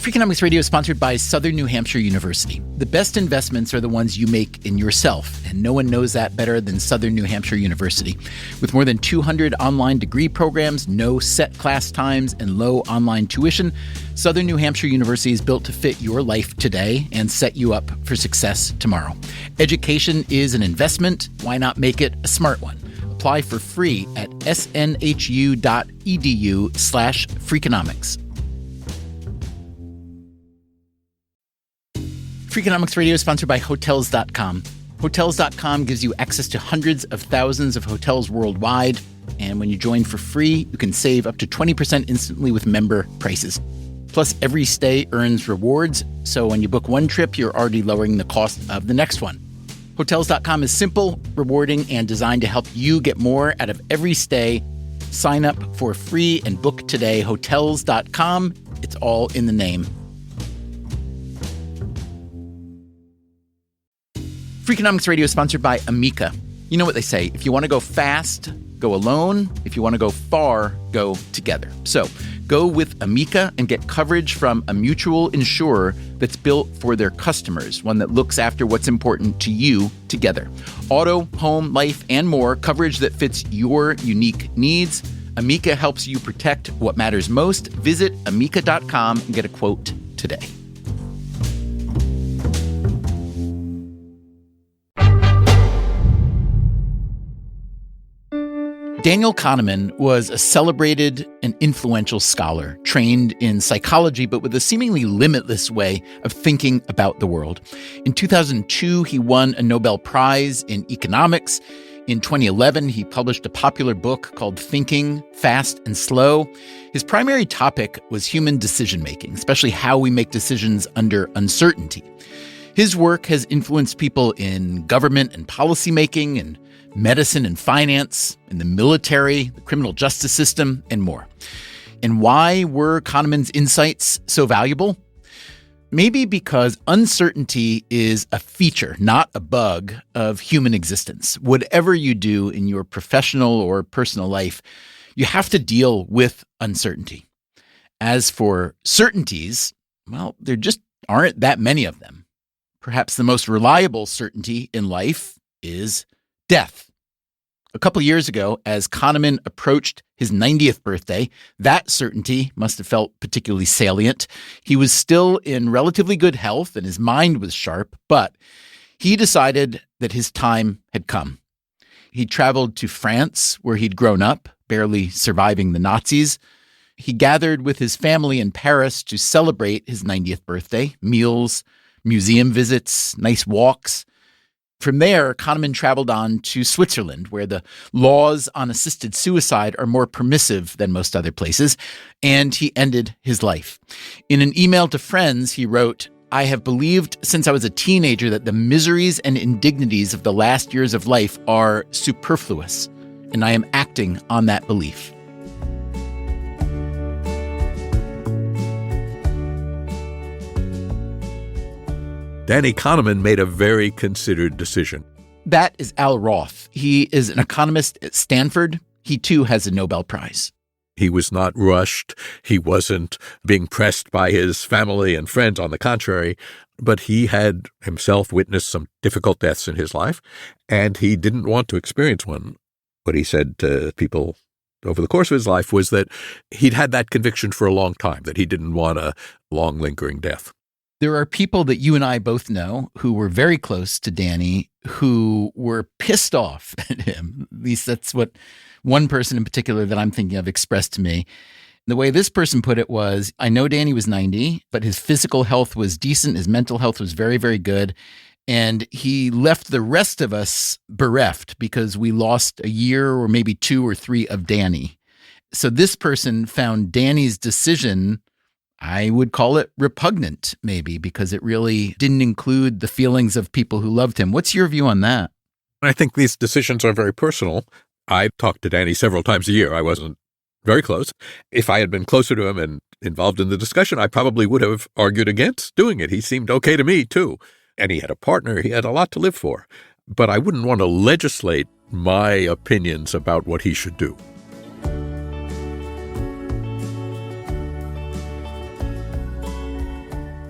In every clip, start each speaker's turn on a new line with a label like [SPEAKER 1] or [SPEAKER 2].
[SPEAKER 1] Freakonomics Radio is sponsored by Southern New Hampshire University. The best investments are the ones you make in yourself, and no one knows that better than Southern New Hampshire University. With more than 200 online degree programs, no set class times, and low online tuition, Southern New Hampshire University is built to fit your life today and set you up for success tomorrow. Education is an investment. Why not make it a smart one? Apply for free at snhu.edu/Freakonomics. Freakonomics Radio is sponsored by Hotels.com. Hotels.com gives you access to hundreds of thousands of hotels worldwide. And when you join for free, you can save up to 20% instantly with member prices. Plus, every stay earns rewards. So when you book one trip, you're already lowering the cost of the next one. Hotels.com is simple, rewarding, and designed to help you get more out of every stay. Sign up for free and book today. Hotels.com. It's all in the name. Freakonomics Radio is sponsored by Amica. You know what they say, if you want to go fast, go alone. If you want to go far, go together. So go with Amica and get coverage from a mutual insurer that's built for their customers, one that looks after what's important to you together. Auto, home, life, and more, coverage that fits your unique needs. Amica helps you protect what matters most. Visit amica.com and get a quote today. Daniel Kahneman was a celebrated and influential scholar, trained in psychology, but with a seemingly limitless way of thinking about the world. In 2002, he won a Nobel Prize in economics. In 2011, he published a popular book called Thinking, Fast and Slow. His primary topic was human decision-making, especially how we make decisions under uncertainty. His work has influenced people in government and policymaking, and medicine and finance, in the military, the criminal justice system, and more. And why were Kahneman's insights so valuable? Maybe because uncertainty is a feature, not a bug, of human existence. Whatever you do in your professional or personal life, you have to deal with uncertainty. As for certainties, well, there just aren't that many of them. Perhaps the most reliable certainty in life is death. A couple years ago, as Kahneman approached his 90th birthday, that certainty must have felt particularly salient. He was still in relatively good health and his mind was sharp, but he decided that his time had come. He traveled to France, where he'd grown up, barely surviving the Nazis. He gathered with his family in Paris to celebrate his 90th birthday, meals, museum visits, nice walks. From there, Kahneman traveled on to Switzerland, where the laws on assisted suicide are more permissive than most other places, and he ended his life. In an email to friends, he wrote, "I have believed since I was a teenager that the miseries and indignities of the last years of life are superfluous, and I am acting on that belief."
[SPEAKER 2] Danny Kahneman made a very considered decision.
[SPEAKER 1] That is Al Roth. He is an economist at Stanford. He, too, has a Nobel Prize.
[SPEAKER 2] He was not rushed. He wasn't being pressed by his family and friends. On the contrary, but he had himself witnessed some difficult deaths in his life, and he didn't want to experience one. What he said to people over the course of his life was that he'd had that conviction for a long time, that he didn't want a long, lingering death.
[SPEAKER 1] There are people that you and I both know who were very close to Danny who were pissed off at him. At least that's what one person in particular that I'm thinking of expressed to me. The way this person put it was, I know Danny was 90, but his physical health was decent. His mental health was very, very good. And he left the rest of us bereft because we lost a year or maybe 2 or 3 of Danny. So this person found Danny's decision, I would call it repugnant, maybe, because it really didn't include the feelings of people who loved him. What's your view on that?
[SPEAKER 2] I think these decisions are very personal. I talked to Danny several times a year. I wasn't very close. If I had been closer to him and involved in the discussion, I probably would have argued against doing it. He seemed okay to me, too. And he had a partner. He had a lot to live for. But I wouldn't want to legislate my opinions about what he should do.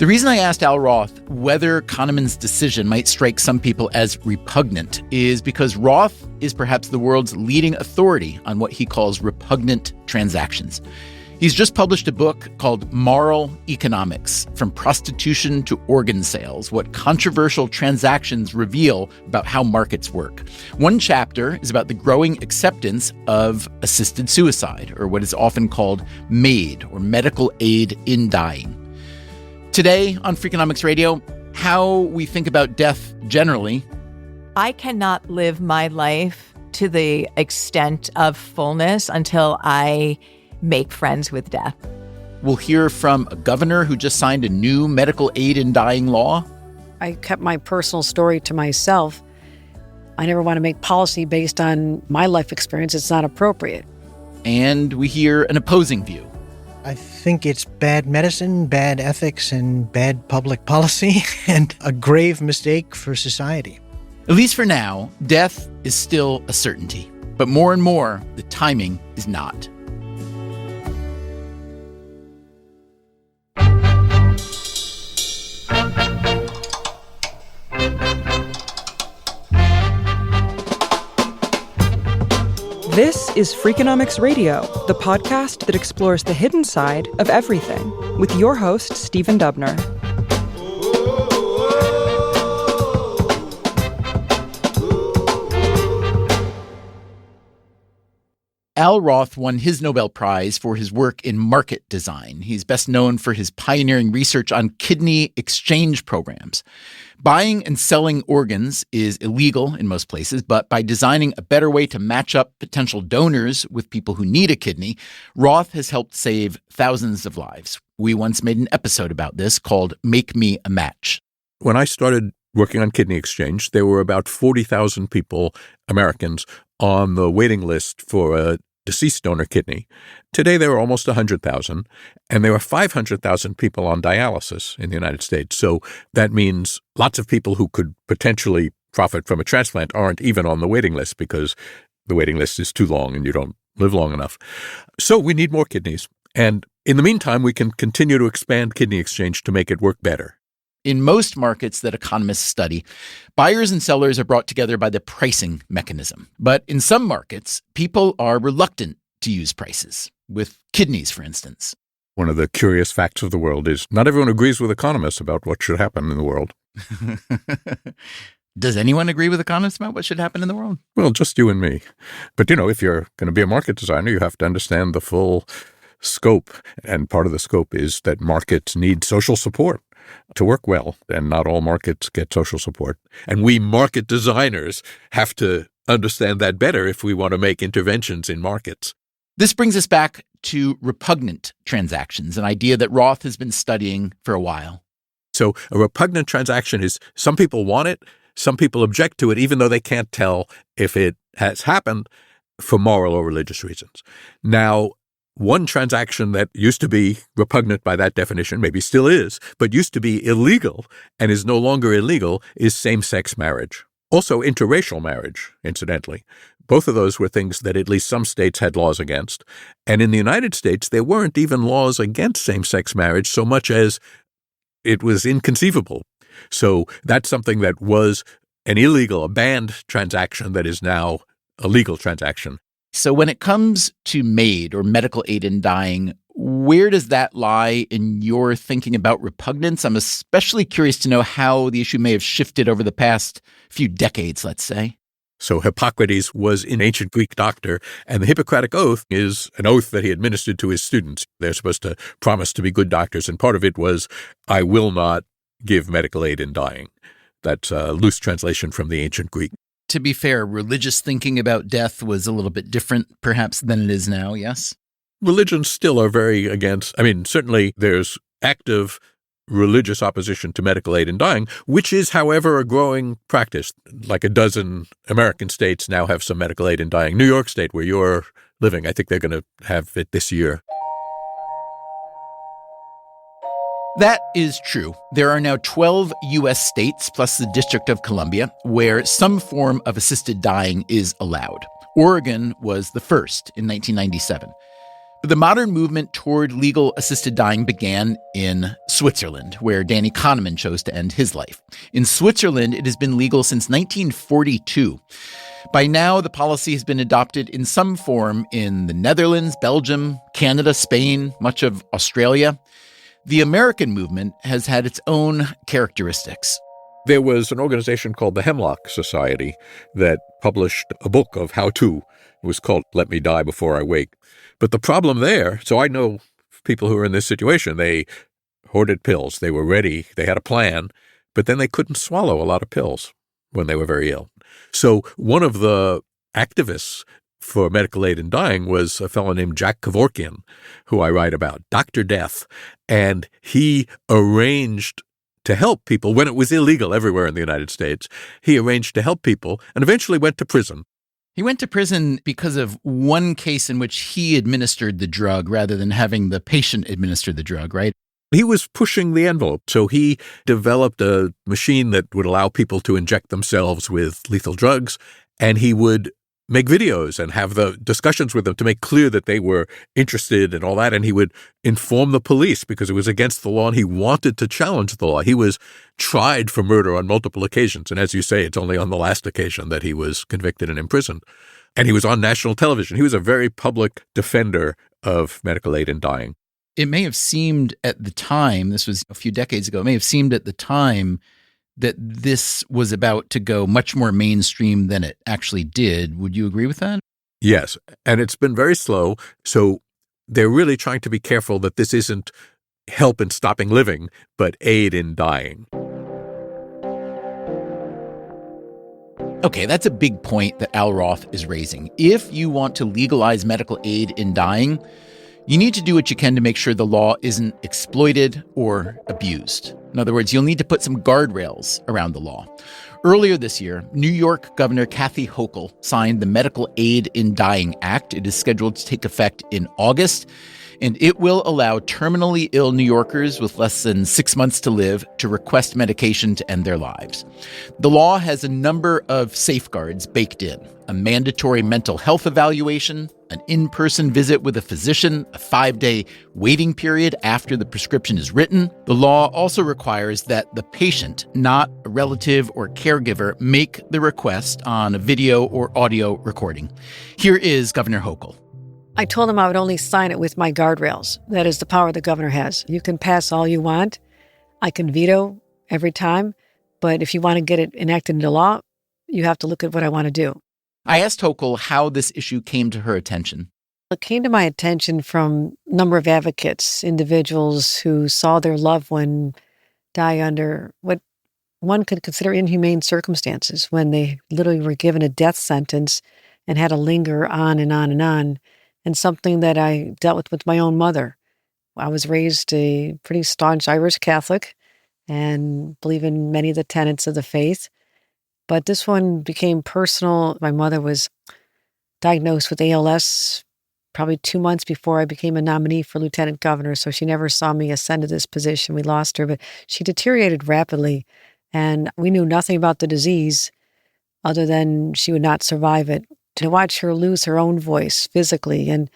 [SPEAKER 1] The reason I asked Al Roth whether Kahneman's decision might strike some people as repugnant is because Roth is perhaps the world's leading authority on what he calls repugnant transactions. He's just published a book called Moral Economics: From Prostitution to Organ Sales, What Controversial Transactions Reveal About How Markets Work. One chapter is about the growing acceptance of assisted suicide, or what is often called MAID, or medical aid in dying. Today on Freakonomics Radio, how we think about death generally.
[SPEAKER 3] I cannot live my life to the extent of fullness until I make friends with death.
[SPEAKER 1] We'll hear from a governor who just signed a new medical aid in dying law.
[SPEAKER 4] I kept my personal story to myself. I never want to make policy based on my life experience. It's not appropriate.
[SPEAKER 1] And we hear an opposing view.
[SPEAKER 5] I think it's bad medicine, bad ethics, and bad public policy, and a grave mistake for society.
[SPEAKER 1] At least for now, death is still a certainty. But more and more, the timing is not.
[SPEAKER 6] This is Freakonomics Radio, the podcast that explores the hidden side of everything, with your host, Stephen Dubner.
[SPEAKER 1] Al Roth won his Nobel Prize for his work in market design. He's best known for his pioneering research on kidney exchange programs. Buying and selling organs is illegal in most places, but by designing a better way to match up potential donors with people who need a kidney, Roth has helped save thousands of lives. We once made an episode about this called Make Me a Match.
[SPEAKER 2] When I started working on kidney exchange, there were about 40,000 people, Americans, on the waiting list for a deceased donor kidney. Today, there are almost 100,000, and there are 500,000 people on dialysis in the United States. So that means lots of people who could potentially profit from a transplant aren't even on the waiting list because the waiting list is too long and you don't live long enough. So we need more kidneys. And in the meantime, we can continue to expand kidney exchange to make it work better.
[SPEAKER 1] In most markets that economists study, buyers and sellers are brought together by the pricing mechanism. But in some markets, people are reluctant to use prices, with kidneys, for instance.
[SPEAKER 2] One of the curious facts of the world is not everyone agrees with economists about what should happen in the world.
[SPEAKER 1] Does anyone agree with economists about what should happen in the world?
[SPEAKER 2] Well, just you and me. But, if you're going to be a market designer, you have to understand the full scope. And part of the scope is that markets need social support to work well, and not all markets get social support. And we market designers have to understand that better if we want to make interventions in markets.
[SPEAKER 1] This brings us back to repugnant transactions, an idea that Roth has been studying for a while.
[SPEAKER 2] So a repugnant transaction is some people want it, some people object to it, even though they can't tell if it has happened for moral or religious reasons. Now, one transaction that used to be repugnant by that definition, maybe still is, but used to be illegal and is no longer illegal, is same-sex marriage. Also interracial marriage, incidentally. Both of those were things that at least some states had laws against. And in the United States, there weren't even laws against same-sex marriage so much as it was inconceivable. So that's something that was an illegal, a banned transaction that is now a legal transaction.
[SPEAKER 1] So when it comes to MAID, or medical aid in dying, where does that lie in your thinking about repugnance? I'm especially curious to know how the issue may have shifted over the past few decades, let's say.
[SPEAKER 2] So Hippocrates was an ancient Greek doctor, and the Hippocratic Oath is an oath that he administered to his students. They're supposed to promise to be good doctors, and part of it was, I will not give medical aid in dying. That's a loose translation from the ancient Greek.
[SPEAKER 1] To be fair, religious thinking about death was a little bit different, perhaps, than it is now, yes?
[SPEAKER 2] Religions still are very against, certainly there's active religious opposition to medical aid in dying, which is, however, a growing practice. Like a dozen American states now have some medical aid in dying. New York State, where you're living, I think they're going to have it this year.
[SPEAKER 1] That is true. There are now 12 U.S. states, plus the District of Columbia, where some form of assisted dying is allowed. Oregon was the first in 1997. But the modern movement toward legal assisted dying began in Switzerland, where Danny Kahneman chose to end his life. In Switzerland, it has been legal since 1942. By now, the policy has been adopted in some form in the Netherlands, Belgium, Canada, Spain, much of Australia. The American movement has had its own characteristics.
[SPEAKER 2] There was an organization called the Hemlock Society that published a book of how-to. It was called Let Me Die Before I Wake. But the problem there, so I know people who are in this situation, they hoarded pills. They were ready. They had a plan, but then they couldn't swallow a lot of pills when they were very ill. So one of the activists for medical aid in dying was a fellow named Jack Kevorkian, who I write about, Dr. Death. And he arranged to help people when it was illegal everywhere in the United States. He arranged to help people and eventually went to prison.
[SPEAKER 1] He went to prison because of one case in which he administered the drug rather than having the patient administer the drug, right?
[SPEAKER 2] He was pushing the envelope. So he developed a machine that would allow people to inject themselves with lethal drugs, and he would make videos and have the discussions with them to make clear that they were interested and all that. And he would inform the police because it was against the law, and he wanted to challenge the law. He was tried for murder on multiple occasions. And as you say, it's only on the last occasion that he was convicted and imprisoned. And he was on national television. He was a very public defender of medical aid in dying.
[SPEAKER 1] It may have seemed at the time, this was a few decades ago, it may have seemed at the time that this was about to go much more mainstream than it actually did. Would you agree with that?
[SPEAKER 2] Yes, and it's been very slow. So they're really trying to be careful that this isn't help in stopping living, but aid in dying.
[SPEAKER 1] Okay, that's a big point that Al Roth is raising. If you want to legalize medical aid in dying, you need to do what you can to make sure the law isn't exploited or abused. In other words, you'll need to put some guardrails around the law. Earlier this year, New York Governor Kathy Hochul signed the Medical Aid in Dying Act. It is scheduled to take effect in August, and it will allow terminally ill New Yorkers with less than 6 months to live to request medication to end their lives. The law has a number of safeguards baked in: a mandatory mental health evaluation, an in-person visit with a physician, a 5-day waiting period after the prescription is written. The law also requires that the patient, not a relative or caregiver, make the request on a video or audio recording. Here is Governor Hochul.
[SPEAKER 4] I told him I would only sign it with my guardrails. That is the power the governor has. You can pass all you want. I can veto every time. But if you want to get it enacted into law, you have to look at what I want to do.
[SPEAKER 1] I asked Hochul how this issue came to her attention.
[SPEAKER 4] It came to my attention from a number of advocates, individuals who saw their loved one die under what one could consider inhumane circumstances, when they literally were given a death sentence and had to linger on and on and on. And something that I dealt with my own mother. I was raised a pretty staunch Irish Catholic and believe in many of the tenets of the faith. But this one became personal. My mother was diagnosed with ALS probably 2 months before I became a nominee for lieutenant governor. So she never saw me ascend to this position. We lost her, but she deteriorated rapidly. And we knew nothing about the disease other than she would not survive it. To watch her lose her own voice physically and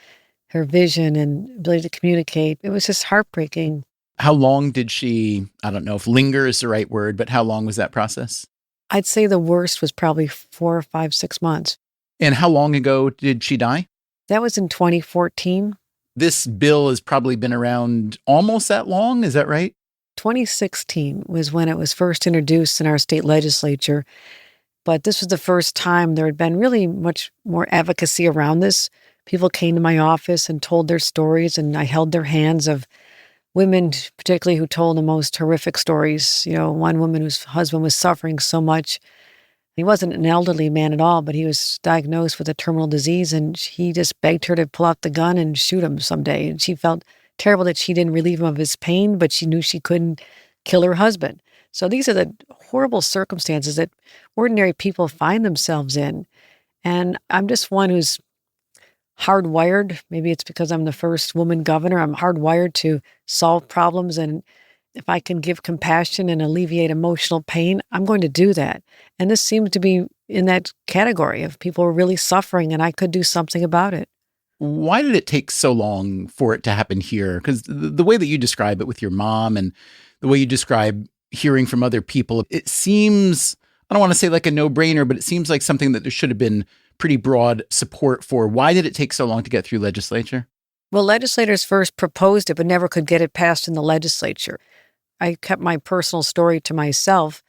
[SPEAKER 4] her vision and ability to communicate, it was just heartbreaking.
[SPEAKER 1] How long did she, I don't know if linger is the right word, but how long was that process?
[SPEAKER 4] I'd say the worst was probably 4 or 5, 6 months.
[SPEAKER 1] And how long ago did she die?
[SPEAKER 4] That was in 2014.
[SPEAKER 1] This bill has probably been around almost that long, is that right?
[SPEAKER 4] 2016 was when it was first introduced in our state legislature. But this was the first time there had been really much more advocacy around this. People came to my office and told their stories, and I held their hands of women, particularly who told the most horrific stories. You know, one woman whose husband was suffering so much. He wasn't an elderly man at all, but he was diagnosed with a terminal disease, and he just begged her to pull out the gun and shoot him someday. And she felt terrible that she didn't relieve him of his pain, but she knew she couldn't kill her husband. So these are the horrible circumstances that ordinary people find themselves in. And I'm just one who's hardwired. Maybe it's because I'm the first woman governor. I'm hardwired to solve problems. And if I can give compassion and alleviate emotional pain, I'm going to do that. And this seems to be in that category of people who are really suffering, and I could do something about it.
[SPEAKER 1] Why did it take so long for it to happen here? Because the way that you describe it with your mom and the way you describe hearing from other people, it seems, I don't want to say like a no-brainer, but it seems like something that there should have been pretty broad support for. Why did it take so long to get through legislature?
[SPEAKER 4] Well, legislators first proposed it, but never could get it passed in the legislature. I kept my personal story to myself.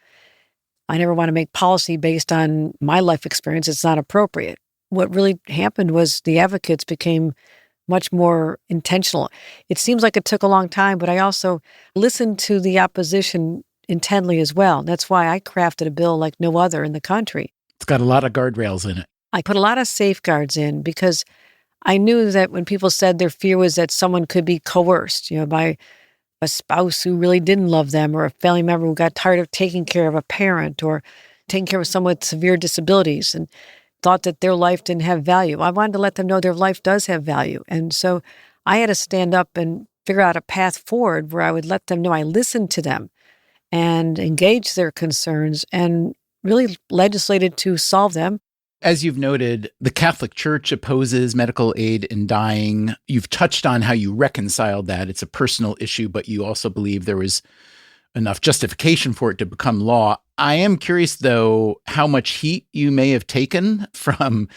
[SPEAKER 4] I never want to make policy based on my life experience. It's not appropriate. What really happened was the advocates became much more intentional. It seems like it took a long time, but I also listened to the opposition intently as well. That's why I crafted a bill like no other in the country.
[SPEAKER 1] It's got a lot of guardrails in it.
[SPEAKER 4] I put a lot of safeguards in because I knew that when people said their fear was that someone could be coerced, by a spouse who really didn't love them, or a family member who got tired of taking care of a parent or taking care of someone with severe disabilities and thought that their life didn't have value. I wanted to let them know their life does have value. And so I had to stand up and figure out a path forward where I would let them know I listened to them and engaged their concerns and really legislated to solve them.
[SPEAKER 1] As you've noted, the Catholic Church opposes medical aid in dying. You've touched on how you reconciled that. It's a personal issue, but you also believe there was enough justification for it to become law. I am curious, though, how much heat you may have taken from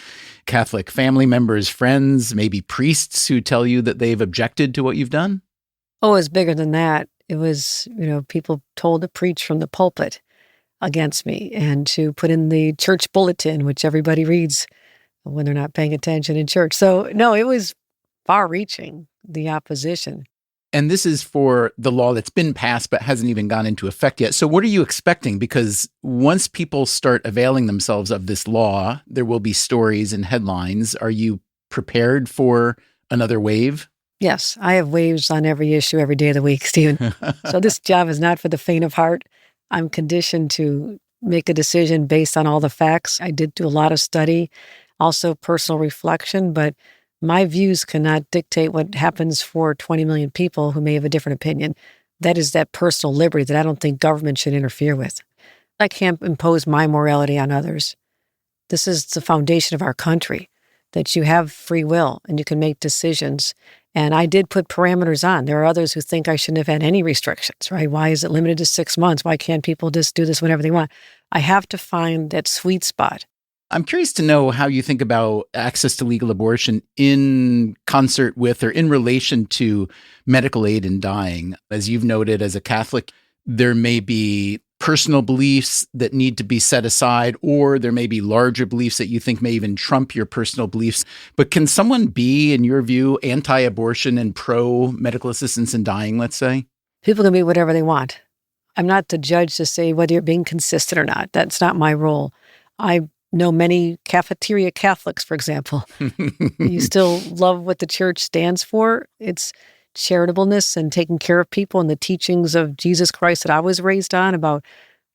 [SPEAKER 1] Catholic family members, friends, maybe priests who tell you that they've objected to what you've done?
[SPEAKER 4] Oh, it was bigger than that. It was, people told to preach from the pulpit against me and to put in the church bulletin, which everybody reads when they're not paying attention in church. So, no, it was far-reaching, the opposition.
[SPEAKER 1] And this is for the law that's been passed but hasn't even gone into effect yet. So what are you expecting? Because once people start availing themselves of this law, there will be stories and headlines. Are you prepared for another wave?
[SPEAKER 4] Yes, I have waves on every issue every day of the week, Stephen. So this job is not for the faint of heart. I'm conditioned to make a decision based on all the facts. I did do a lot of study, also personal reflection, but my views cannot dictate what happens for 20 million people who may have a different opinion. That is that personal liberty that I don't think government should interfere with. I can't impose my morality on others. This is the foundation of our country, that you have free will and you can make decisions. And I did put parameters on. There are others who think I shouldn't have had any restrictions, right? Why is it limited to 6 months? Why can't people just do this whenever they want? I have to find that sweet spot.
[SPEAKER 1] I'm curious to know how you think about access to legal abortion in concert with or in relation to medical aid in dying. As you've noted, as a Catholic, there may be personal beliefs that need to be set aside, or there may be larger beliefs that you think may even trump your personal beliefs. But can someone be, in your view, anti-abortion and pro-medical assistance in dying, let's say?
[SPEAKER 4] People can be whatever they want. I'm not the judge to say whether you're being consistent or not. That's not my role. I know many cafeteria Catholics, for example. You still love what the church stands for. It's charitableness and taking care of people and the teachings of Jesus Christ that I was raised on about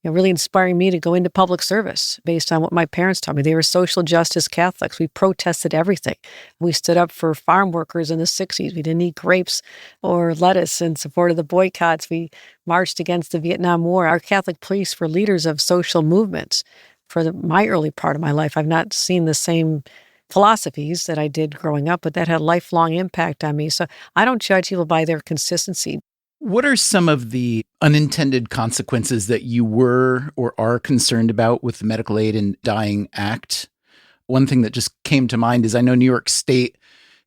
[SPEAKER 4] really inspiring me to go into public service based on what my parents taught me. They were social justice Catholics. We protested everything. We stood up for farm workers in the 60s. We didn't eat grapes or lettuce in support of the boycotts. We marched against the Vietnam War. Our Catholic priests were leaders of social movements. For my early part of my life, I've not seen the same philosophies that I did growing up, but that had a lifelong impact on me. So I don't judge people by their consistency.
[SPEAKER 1] What are some of the unintended consequences that you were or are concerned about with the Medical Aid in Dying Act? One thing that just came to mind is I know New York State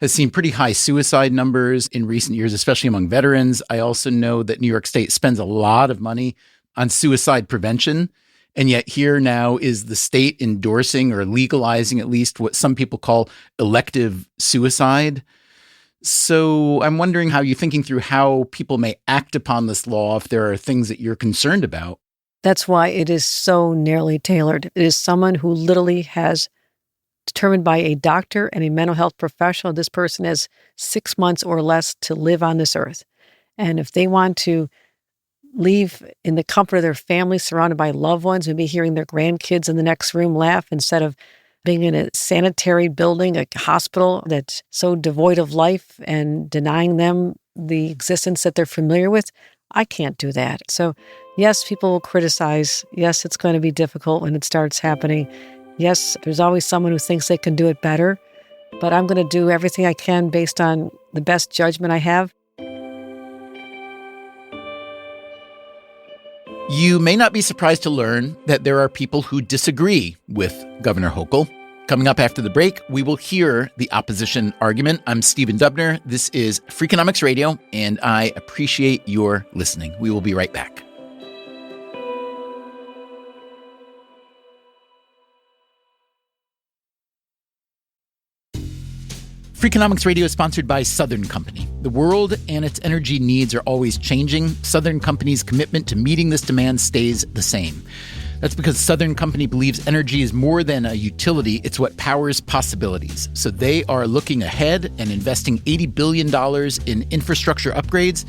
[SPEAKER 1] has seen pretty high suicide numbers in recent years, especially among veterans. I also know that New York State spends a lot of money on suicide prevention. And yet here now is the state endorsing or legalizing at least what some people call elective suicide. So I'm wondering how you're thinking through how people may act upon this law if there are things that you're concerned about.
[SPEAKER 4] That's why it is so narrowly tailored. It is someone who literally has determined by a doctor and a mental health professional, this person has 6 months or less to live on this earth. And if they want to leave in the comfort of their family, surrounded by loved ones, maybe hearing their grandkids in the next room laugh instead of being in a sanitary building, a hospital that's so devoid of life and denying them the existence that they're familiar with, I can't do that. So yes, people will criticize. Yes, it's going to be difficult when it starts happening. Yes, there's always someone who thinks they can do it better. but I'm going to do everything I can based on the best judgment I have.
[SPEAKER 1] You may not be surprised to learn that there are people who disagree with Governor Hochul. Coming up after the break, we will hear the opposition argument. I'm Stephen Dubner. This is Freakonomics Radio, and I appreciate your listening. We will be right back. Freakonomics Radio is sponsored by Southern Company. The world and its energy needs are always changing. Southern Company's commitment to meeting this demand stays the same. That's because Southern Company believes energy is more than a utility, it's what powers possibilities. So they are looking ahead and investing $80 billion in infrastructure upgrades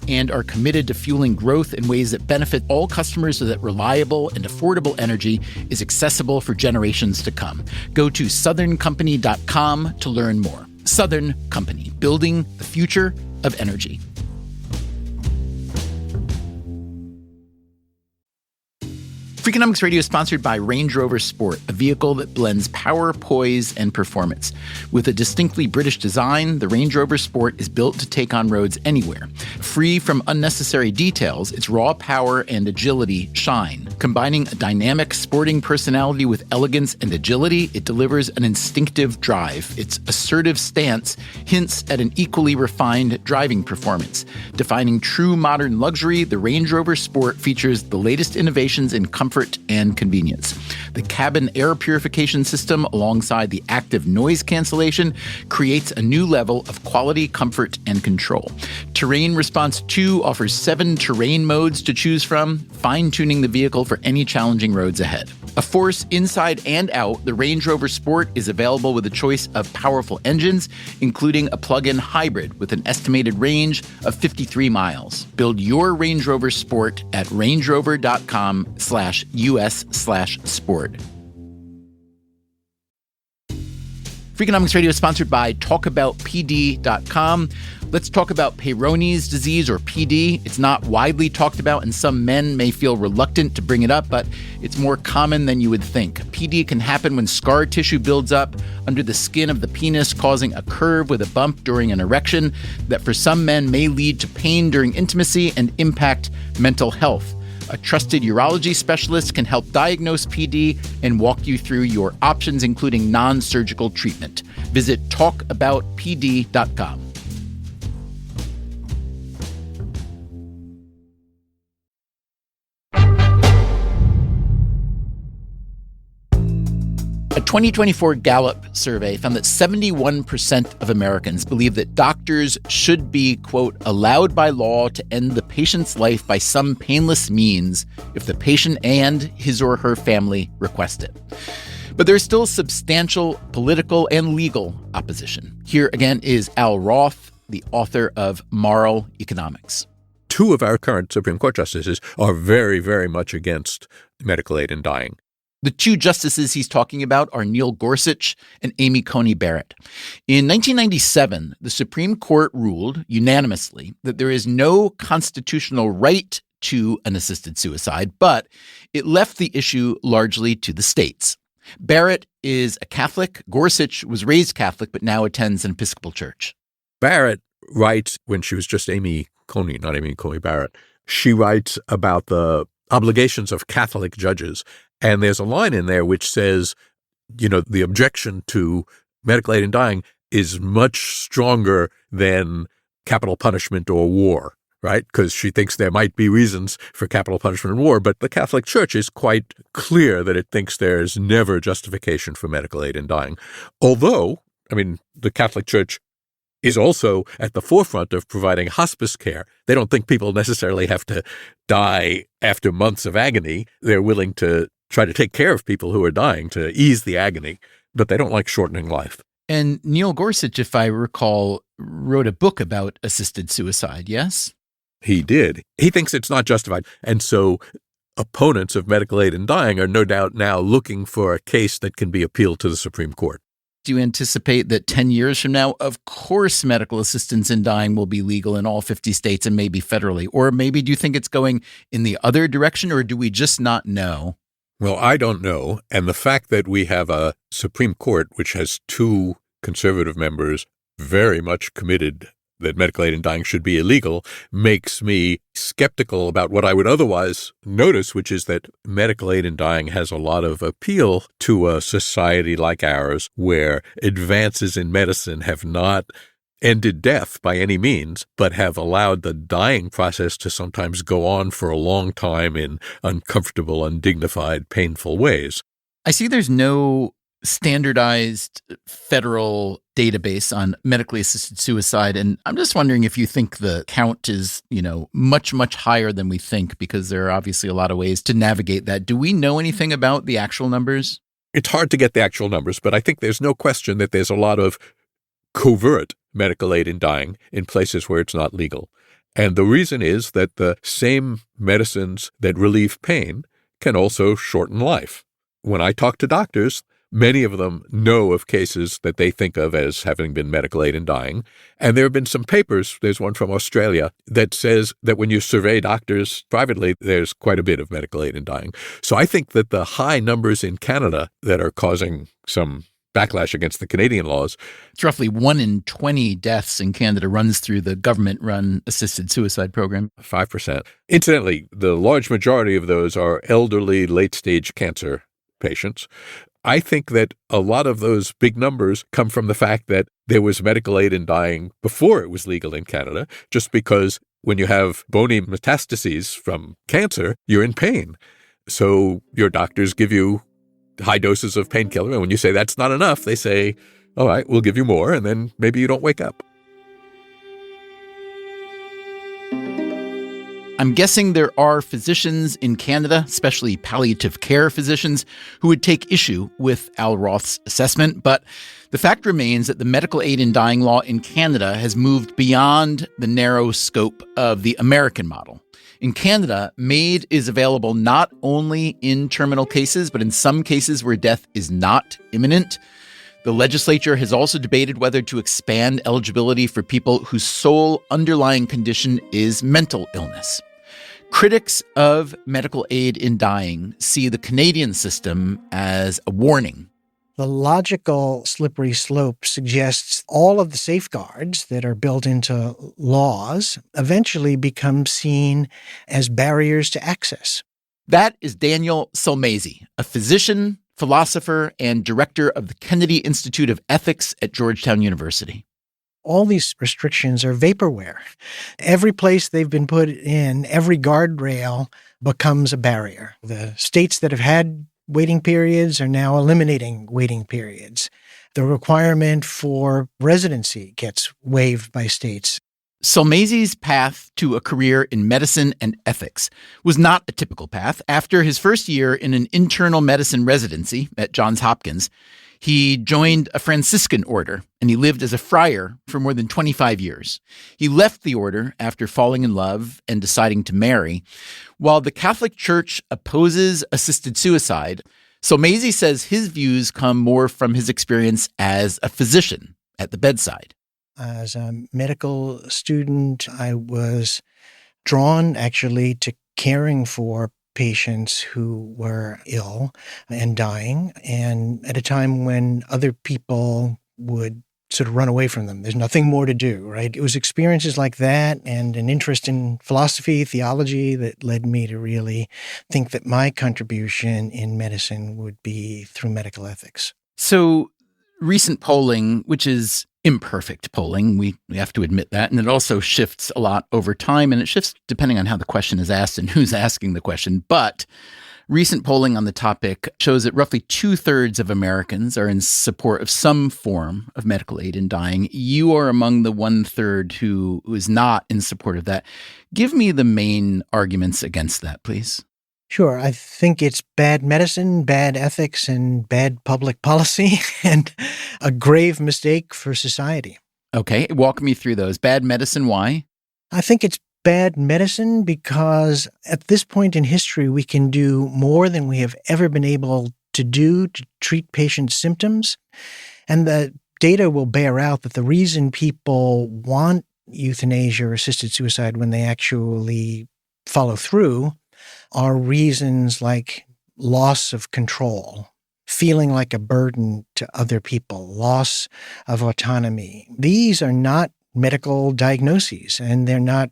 [SPEAKER 1] and are committed to fueling growth in ways that benefit all customers so that reliable and affordable energy is accessible for generations to come. Go to southerncompany.com to learn more. Southern Company, building the future of energy. Freakonomics Radio is sponsored by Range Rover Sport, a vehicle that blends power, poise, and performance. With a distinctly British design, the Range Rover Sport is built to take on roads anywhere. Free from unnecessary details, its raw power and agility shine. Combining a dynamic sporting personality with elegance and agility, it delivers an instinctive drive. Its assertive stance hints at an equally refined driving performance. Defining true modern luxury, the Range Rover Sport features the latest innovations in comfort and convenience. The cabin air purification system, alongside the active noise cancellation, creates a new level of quality, comfort, and control. Terrain Response 2 offers 7 terrain modes to choose from, fine-tuning the vehicle for any challenging roads ahead. A force inside and out, the Range Rover Sport is available with a choice of powerful engines, including a plug-in hybrid with an estimated range of 53 miles. Build your Range Rover Sport at rangerover.com/US/sport. Freakonomics Radio is sponsored by TalkAboutPD.com. Let's talk about Peyronie's disease, or PD. It's not widely talked about, and some men may feel reluctant to bring it up, but it's more common than you would think. PD can happen when scar tissue builds up under the skin of the penis, causing a curve with a bump during an erection that for some men may lead to pain during intimacy and impact mental health. A trusted urology specialist can help diagnose PD and walk you through your options, including non-surgical treatment. Visit talkaboutpd.com. A 2024 Gallup survey found that 71% of Americans believe that doctors should be, quote, allowed by law to end the patient's life by some painless means if the patient and his or her family request it. But there's still substantial political and legal opposition. Here again is Al Roth, the author of Moral Economics.
[SPEAKER 2] 2 of our current Supreme Court justices are very, very much against medical aid in dying.
[SPEAKER 1] The 2 justices he's talking about are Neil Gorsuch and Amy Coney Barrett. In 1997, the Supreme Court ruled unanimously that there is no constitutional right to an assisted suicide, but it left the issue largely to the states. Barrett is a Catholic. Gorsuch was raised Catholic, but now attends an Episcopal church.
[SPEAKER 2] Barrett writes, when she was just Amy Coney, not Amy Coney Barrett, she writes about the obligations of Catholic judges. And there's a line in there which says, the objection to medical aid in dying is much stronger than capital punishment or war, right? Because she thinks there might be reasons for capital punishment and war, but the Catholic Church is quite clear that it thinks there's never justification for medical aid in dying. Although, the Catholic Church is also at the forefront of providing hospice care. They don't think people necessarily have to die after months of agony. They're willing to try to take care of people who are dying to ease the agony, but they don't like shortening life.
[SPEAKER 1] And Neil Gorsuch, if I recall, wrote a book about assisted suicide, yes?
[SPEAKER 2] He did. He thinks it's not justified. And so opponents of medical aid in dying are no doubt now looking for a case that can be appealed to the Supreme Court.
[SPEAKER 1] Do you anticipate that 10 years from now, of course, medical assistance in dying will be legal in all 50 states and maybe federally? Or maybe do you think it's going in the other direction, or do we just not know?
[SPEAKER 2] Well, I don't know. And the fact that we have a Supreme Court which has 2 conservative members very much committed that medical aid in dying should be illegal makes me skeptical about what I would otherwise notice, which is that medical aid in dying has a lot of appeal to a society like ours, where advances in medicine have not ended death by any means, but have allowed the dying process to sometimes go on for a long time in uncomfortable, undignified, painful ways.
[SPEAKER 1] I see there's no standardized federal database on medically assisted suicide. And I'm just wondering if you think the count is, much, much higher than we think, because there are obviously a lot of ways to navigate that. Do we know anything about the actual numbers?
[SPEAKER 2] It's hard to get the actual numbers, but I think there's no question that there's a lot of covert medical aid in dying in places where it's not legal. And the reason is that the same medicines that relieve pain can also shorten life. When I talk to doctors, many of them know of cases that they think of as having been medical aid in dying. And there have been some papers, there's one from Australia, that says that when you survey doctors privately, there's quite a bit of medical aid in dying. So I think that the high numbers in Canada that are causing some backlash against the Canadian laws.
[SPEAKER 1] It's roughly 1 in 20 deaths in Canada runs through the government-run assisted suicide program.
[SPEAKER 2] 5%. Incidentally, the large majority of those are elderly, late-stage cancer patients. I think that a lot of those big numbers come from the fact that there was medical aid in dying before it was legal in Canada, just because when you have bony metastases from cancer, you're in pain. So your doctors give you high doses of painkiller, and when you say that's not enough, they say, all right, we'll give you more, and then maybe you don't wake up.
[SPEAKER 1] I'm guessing there are physicians in Canada, especially palliative care physicians, who would take issue with Al Roth's assessment. But the fact remains that the medical aid in dying law in Canada has moved beyond the narrow scope of the American model. In Canada, MAID is available not only in terminal cases, but in some cases where death is not imminent. The legislature has also debated whether to expand eligibility for people whose sole underlying condition is mental illness. Critics of medical aid in dying see the Canadian system as a warning.
[SPEAKER 5] The logical slippery slope suggests all of the safeguards that are built into laws eventually become seen as barriers to access.
[SPEAKER 1] That is Daniel Sulmazy, a physician, philosopher, and director of the Kennedy Institute of Ethics at Georgetown University.
[SPEAKER 5] All these restrictions are vaporware. Every place they've been put in, every guardrail becomes a barrier. The states that have had waiting periods are now eliminating waiting periods. The requirement for residency gets waived by states.
[SPEAKER 1] Sulmazy's path to a career in medicine and ethics was not a typical path. After his first year in an internal medicine residency at Johns Hopkins, he joined a Franciscan order, and he lived as a friar for more than 25 years. He left the order after falling in love and deciding to marry. While the Catholic Church opposes assisted suicide, Sulmazy says his views come more from his experience as a physician at the bedside.
[SPEAKER 5] As a medical student, I was drawn actually to caring for patients who were ill and dying, and at a time when other people would sort of run away from them. There's nothing more to do, right? It was experiences like that and an interest in philosophy, theology that led me to really think that my contribution in medicine would be through medical ethics.
[SPEAKER 1] So recent polling, which is imperfect polling, we have to admit that, and it also shifts a lot over time, and it shifts depending on how the question is asked and who's asking the question. But recent polling on the topic shows that roughly 2/3 of Americans are in support of some form of medical aid in dying. You are among the 1/3 who is not in support of that. Give me the main arguments against that, please.
[SPEAKER 5] Sure. I think it's bad medicine, bad ethics, and bad public policy, and a grave mistake for society.
[SPEAKER 1] Okay, walk me through those. Bad medicine, why?
[SPEAKER 5] I think it's bad medicine because at this point in history, we can do more than we have ever been able to do to treat patients' symptoms. And the data will bear out that the reason people want euthanasia or assisted suicide when they actually follow through are reasons like loss of control, feeling like a burden to other people, loss of autonomy. These are not medical diagnoses, and they're not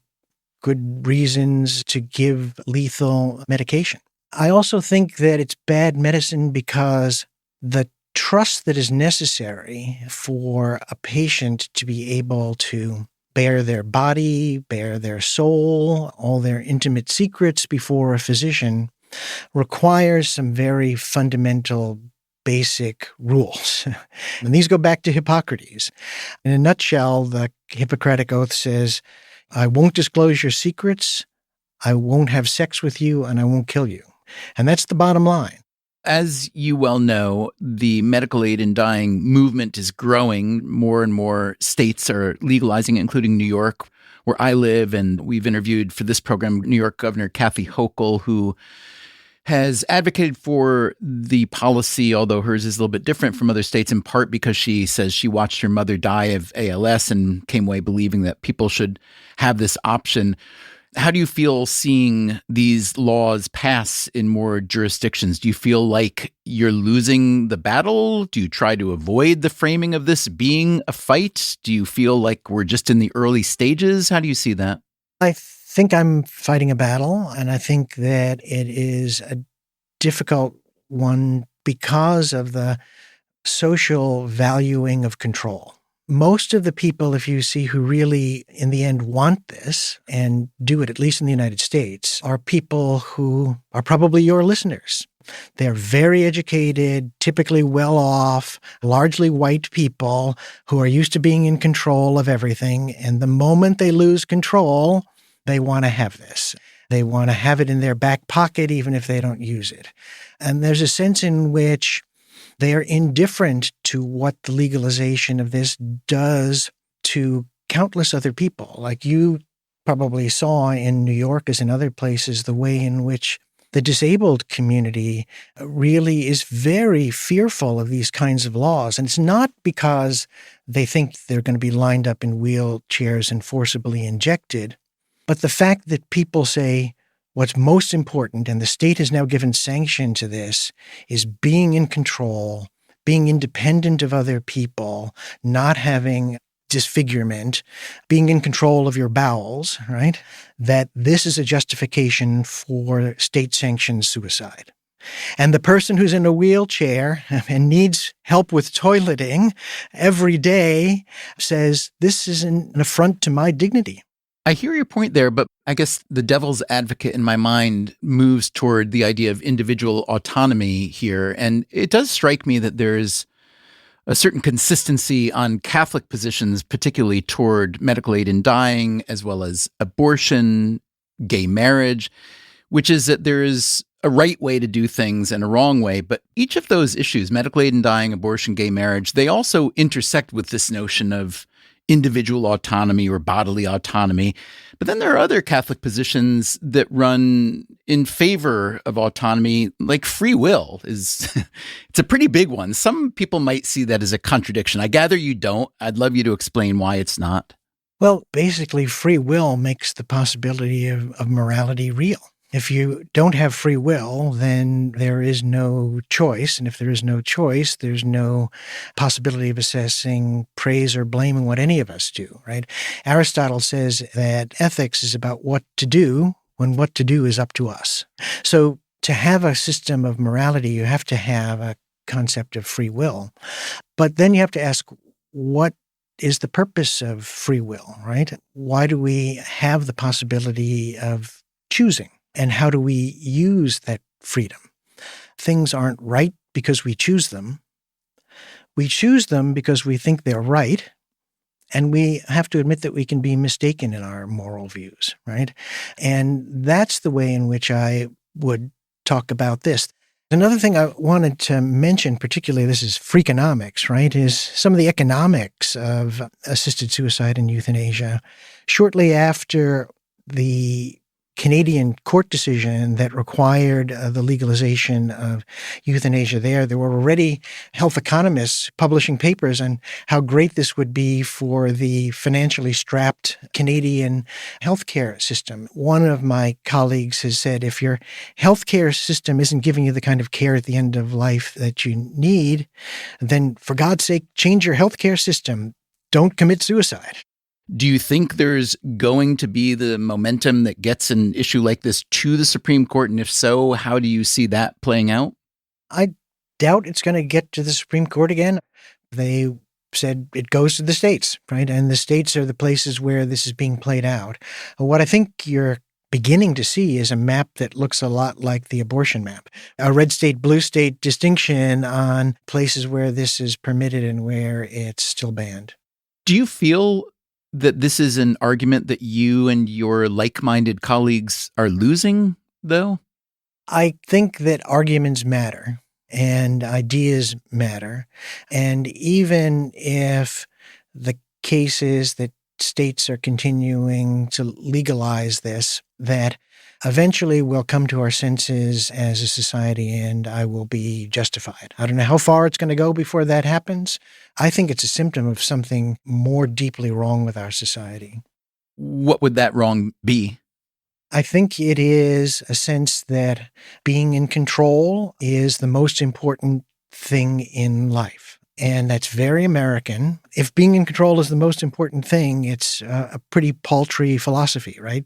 [SPEAKER 5] good reasons to give lethal medication. I also think that it's bad medicine because the trust that is necessary for a patient to be able to bare their body, bare their soul, all their intimate secrets before a physician requires some very fundamental basic rules. And these go back to Hippocrates. In a nutshell, the Hippocratic Oath says, I won't disclose your secrets, I won't have sex with you, and I won't kill you. And that's the bottom line.
[SPEAKER 1] As you well know, the medical aid in dying movement is growing. More and more states are legalizing, including New York, where I live. And we've interviewed for this program New York Governor Kathy Hochul, who has advocated for the policy, although hers is a little bit different from other states, in part because she says she watched her mother die of ALS and came away believing that people should have this option. How do you feel seeing these laws pass in more jurisdictions? Do you feel like you're losing the battle? Do you try to avoid the framing of this being a fight? Do you feel like we're just in the early stages? How do you see that?
[SPEAKER 5] I think I'm fighting a battle, and I think that it is a difficult one because of the social valuing of control. Most of the people, if you see, who really, in the end, want this and do it, at least in the United States, are people who are probably your listeners. They're very educated, typically well off, largely white people who are used to being in control of everything. And the moment they lose control, they want to have this. They want to have it in their back pocket, even if they don't use it. And there's a sense in which they are indifferent to what the legalization of this does to countless other people. Like you probably saw in New York as in other places, the way in which the disabled community really is very fearful of these kinds of laws. And it's not because they think they're going to be lined up in wheelchairs and forcibly injected, but the fact that people say, what's most important, and the state has now given sanction to this, is being in control, being independent of other people, not having disfigurement, being in control of your bowels, right? That this is a justification for state-sanctioned suicide. And the person who's in a wheelchair and needs help with toileting every day says, this is an affront to my dignity.
[SPEAKER 1] I hear your point there, but I guess the devil's advocate in my mind moves toward the idea of individual autonomy here. And it does strike me that there's a certain consistency on Catholic positions, particularly toward medical aid in dying, as well as abortion, gay marriage, which is that there is a right way to do things and a wrong way. But each of those issues, medical aid in dying, abortion, gay marriage, they also intersect with this notion of individual autonomy or bodily autonomy. But then there are other Catholic positions that run in favor of autonomy, like free will is it's a pretty big one. Some people might see that as a contradiction. I gather you don't. I'd love you to explain why it's not.
[SPEAKER 5] Well, basically, free will makes the possibility of morality real. If you don't have free will, then there is no choice. And if there is no choice, there's no possibility of assessing praise or blame in what any of us do, right? Aristotle says that ethics is about what to do when what to do is up to us. So to have a system of morality, you have to have a concept of free will. But then you have to ask, what is the purpose of free will, right? Why do we have the possibility of choosing? And how do we use that freedom? Things aren't right because we choose them. We choose them because we think they're right. And we have to admit that we can be mistaken in our moral views, right? And that's the way in which I would talk about this. Another thing I wanted to mention, particularly this is Freakonomics, right, is some of the economics of assisted suicide and euthanasia. Shortly after the Canadian court decision that required the legalization of euthanasia there were already health economists publishing papers on how great this would be for the financially strapped Canadian healthcare system. One of my colleagues has said, if your healthcare system isn't giving you the kind of care at the end of life that you need, then for God's sake, change your healthcare system. Don't commit suicide.
[SPEAKER 1] Do you think there's going to be the momentum that gets an issue like this to the Supreme Court? And if so, how do you see that playing out?
[SPEAKER 5] I doubt it's going to get to the Supreme Court again. They said it goes to the states, right? And the states are the places where this is being played out. What I think you're beginning to see is a map that looks a lot like the abortion map, a red state, blue state distinction on places where this is permitted and where it's still banned.
[SPEAKER 1] Do you feel that this is an argument that you and your like-minded colleagues are losing, though?
[SPEAKER 5] I think that arguments matter and ideas matter. And even if the case is that states are continuing to legalize this, that eventually we'll come to our senses as a society and I will be justified. I don't know how far it's going to go before that happens. I think it's a symptom of something more deeply wrong with our society.
[SPEAKER 1] What would that wrong be?
[SPEAKER 5] I think it is a sense that being in control is the most important thing in life. And that's very American. If being in control is the most important thing, it's a pretty paltry philosophy, right?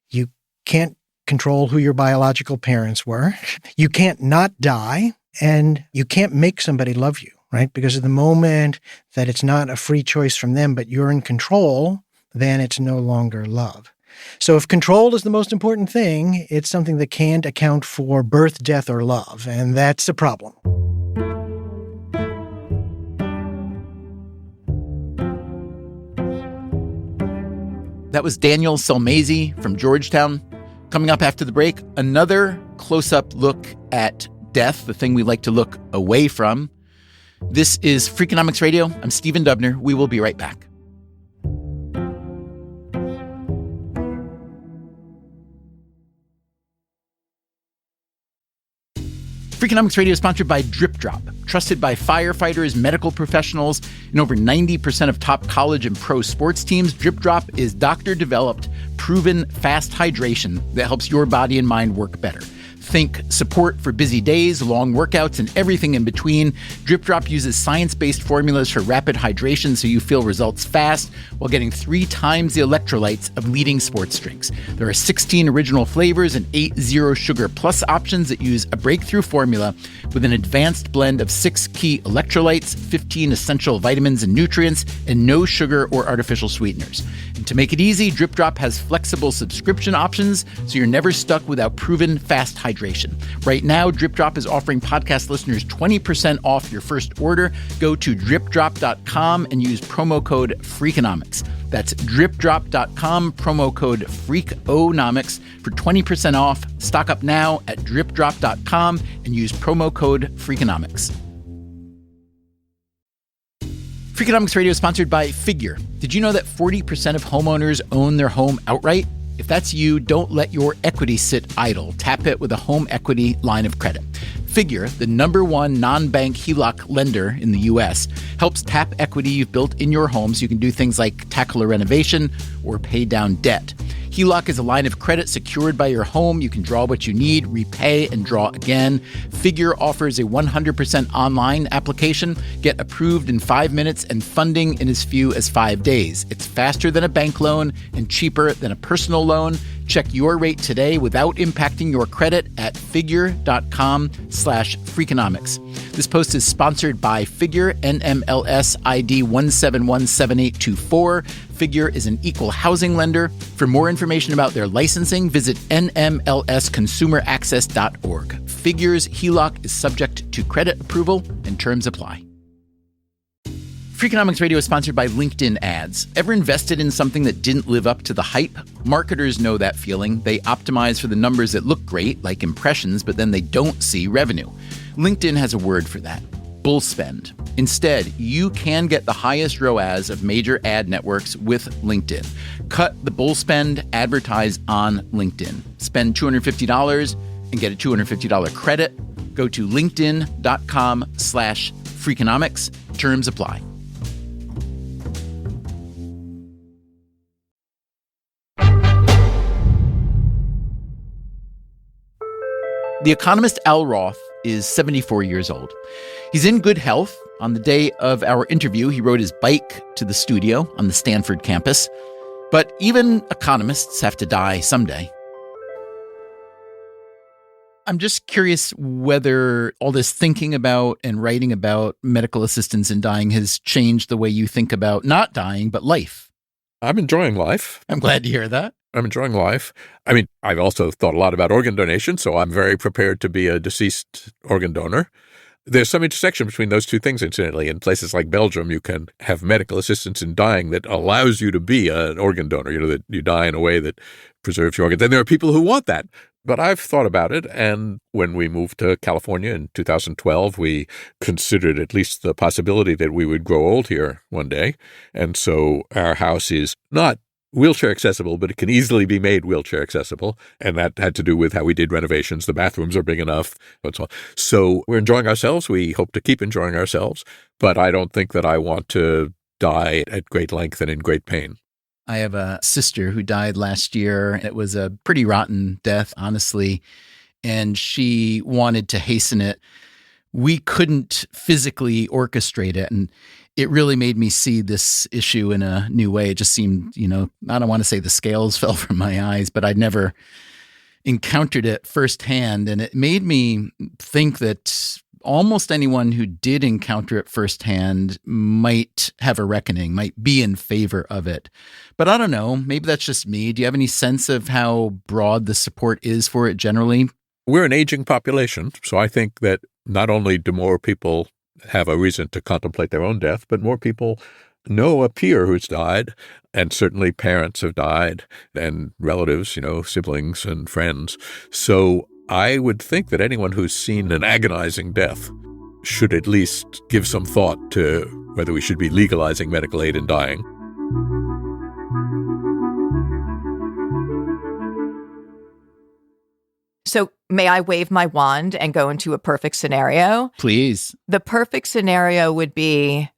[SPEAKER 5] You can't control who your biological parents were. You can't not die, and you can't make somebody love you, right? Because at the moment that it's not a free choice from them, but you're in control, then it's no longer love. So if control is the most important thing, it's something that can't account for birth, death, or love, and that's a problem.
[SPEAKER 1] That was Daniel Sulmazy from Georgetown. Coming up after the break, another close-up look at death, the thing we like to look away from. This is Freakonomics Radio. I'm Stephen Dubner. We will be right back. Freakonomics Radio is sponsored by Drip Drop, trusted by firefighters, medical professionals, and over 90% of top college and pro sports teams. Drip Drop is doctor-developed, proven fast hydration that helps your body and mind work better. Think support for busy days, long workouts, and everything in between. Drip Drop uses science-based formulas for rapid hydration so you feel results fast while getting 3 times the electrolytes of leading sports drinks. There are 16 original flavors and 8 zero sugar plus options that use a breakthrough formula with an advanced blend of 6 key electrolytes, 15 essential vitamins and nutrients, and no sugar or artificial sweeteners. And to make it easy, Drip Drop has flexible subscription options so you're never stuck without proven fast hydration. Right now, Drip Drop is offering podcast listeners 20% off your first order. Go to dripdrop.com and use promo code Freakonomics. That's dripdrop.com, promo code Freakonomics for 20% off. Stock up now at dripdrop.com and use promo code Freakonomics. Freakonomics Radio is sponsored by Figure. Did you know that 40% of homeowners own their home outright? If that's you, don't let your equity sit idle. Tap it with a home equity line of credit. Figure, the #1 non-bank HELOC lender in the U.S., helps tap equity you've built in your home so you can do things like tackle a renovation or pay down debt. HELOC is a line of credit secured by your home. You can draw what you need, repay, and draw again. Figure offers a 100% online application. Get approved in 5 minutes and funding in as few as 5 days. It's faster than a bank loan and cheaper than a personal loan. Check your rate today without impacting your credit at figure.com/Freakonomics. This post is sponsored by Figure, NMLS ID 1717824. Figure is an equal housing lender. For more information about their licensing, visit nmlsconsumeraccess.org. Figure's HELOC is subject to credit approval and terms apply. Freakonomics Radio is sponsored by LinkedIn Ads. Ever invested in something that didn't live up to the hype? Marketers know that feeling. They optimize for the numbers that look great, like impressions, but then they don't see revenue. LinkedIn has a word for that: bull spend. Instead, you can get the highest ROAS of major ad networks with LinkedIn. Cut the bull spend, advertise on LinkedIn. Spend $250 and get a $250 credit. Go to linkedin.com/Freakonomics. Terms apply. The economist Al Roth is 74 years old. He's in good health. On the day of our interview, he rode his bike to the studio on the Stanford campus. But even economists have to die someday. I'm just curious whether all this thinking about and writing about medical assistance in dying has changed the way you think about not dying, but life.
[SPEAKER 2] I'm enjoying life.
[SPEAKER 1] I'm glad to hear that.
[SPEAKER 2] I'm enjoying life. I mean, I've also thought a lot about organ donation, so I'm very prepared to be a deceased organ donor. There's some intersection between those two things, incidentally. In places like Belgium, you can have medical assistance in dying that allows you to be an organ donor, that you die in a way that preserves your organs. And there are people who want that. But I've thought about it, and when we moved to California in 2012, we considered at least the possibility that we would grow old here one day. And so our house is not wheelchair accessible, but it can easily be made wheelchair accessible. And that had to do with how we did renovations. The bathrooms are big enough, and so on. So we're enjoying ourselves. We hope to keep enjoying ourselves. But I don't think that I want to die at great length and in great pain.
[SPEAKER 1] I have a sister who died last year. It was a pretty rotten death, honestly, and she wanted to hasten it. We couldn't physically orchestrate it, and it really made me see this issue in a new way. It just seemed, I don't want to say the scales fell from my eyes, but I'd never encountered it firsthand, and it made me think that almost anyone who did encounter it firsthand might have a reckoning, might be in favor of it. But I don't know, maybe that's just me. Do you have any sense of how broad the support is for it generally?
[SPEAKER 2] We're an aging population, so I think that not only do more people have a reason to contemplate their own death, but more people know a peer who's died, and certainly parents have died, and relatives, siblings and friends. So I would think that anyone who's seen an agonizing death should at least give some thought to whether we should be legalizing medical aid in dying.
[SPEAKER 3] So may I wave my wand and go into a perfect scenario?
[SPEAKER 1] Please.
[SPEAKER 3] The perfect scenario would be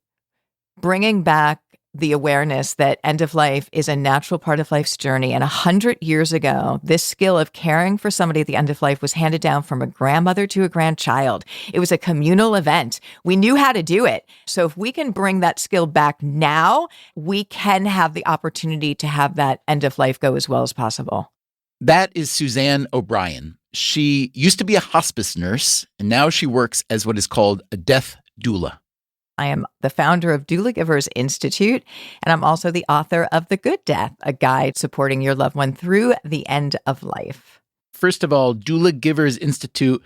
[SPEAKER 3] bringing back the awareness that end of life is a natural part of life's journey. And 100 years ago, this skill of caring for somebody at the end of life was handed down from a grandmother to a grandchild. It was a communal event. We knew how to do it. So if we can bring that skill back now, we can have the opportunity to have that end of life go as well as possible.
[SPEAKER 1] That is Suzanne O'Brien. She used to be a hospice nurse, and now she works as what is called a death doula.
[SPEAKER 3] I am the founder of Doula Givers Institute, and I'm also the author of The Good Death, a guide supporting your loved one through the end of life.
[SPEAKER 1] First of all, Doula Givers Institute,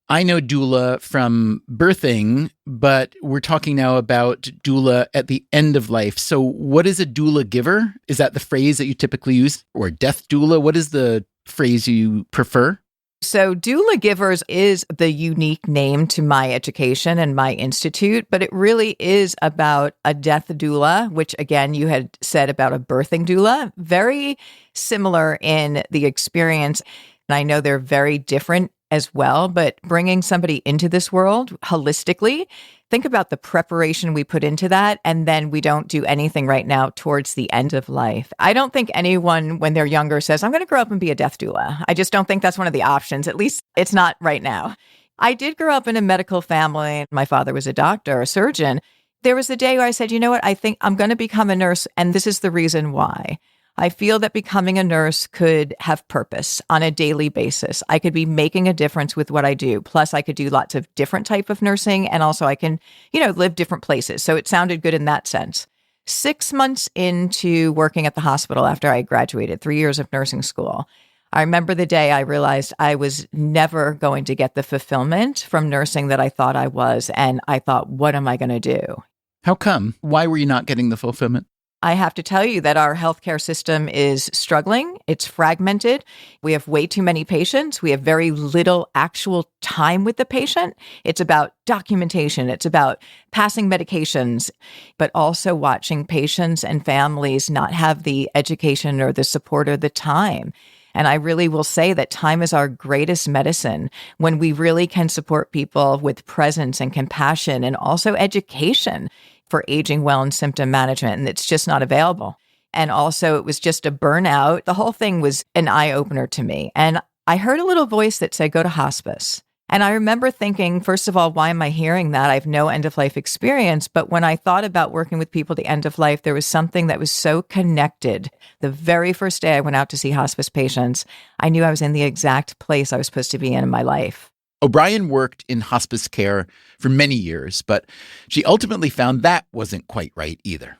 [SPEAKER 1] I know doula from birthing, but we're talking now about doula at the end of life. So what is a doula giver? Is that the phrase that you typically use? Or death doula? What is the phrase you prefer?
[SPEAKER 3] So Doula Givers is the unique name to my education and my institute, but it really is about a death doula, which again, you had said about a birthing doula, very similar in the experience. And I know they're very different as well, but bringing somebody into this world holistically, think about the preparation we put into that, and then we don't do anything right now towards the end of life. I don't think anyone, when they're younger, says, I'm going to grow up and be a death doula. I just don't think that's one of the options. At least it's not right now. I did grow up in a medical family. My father was a doctor, a surgeon. There was a day where I said, you know what, I think I'm going to become a nurse, and this is the reason why. I feel that becoming a nurse could have purpose on a daily basis. I could be making a difference with what I do. Plus, I could do lots of different type of nursing, and also I can, live different places. So it sounded good in that sense. 6 months into working at the hospital after I graduated, 3 years of nursing school, I remember the day I realized I was never going to get the fulfillment from nursing that I thought I was. And I thought, what am I going to do?
[SPEAKER 1] How come? Why were you not getting the fulfillment?
[SPEAKER 3] I have to tell you that our healthcare system is struggling. It's fragmented. We have way too many patients. We have very little actual time with the patient. It's about documentation. It's about passing medications, but also watching patients and families not have the education or the support or the time. And I really will say that time is our greatest medicine when we really can support people with presence and compassion and also education for aging well and symptom management. And it's just not available. And also it was just a burnout. The whole thing was an eye-opener to me. And I heard a little voice that said, go to hospice. And I remember thinking, first of all, why am I hearing that? I have no end-of-life experience. But when I thought about working with people at the end of life, there was something that was so connected. The very first day I went out to see hospice patients, I knew I was in the exact place I was supposed to be in my life.
[SPEAKER 1] O'Brien worked in hospice care for many years, but she ultimately found that wasn't quite right either.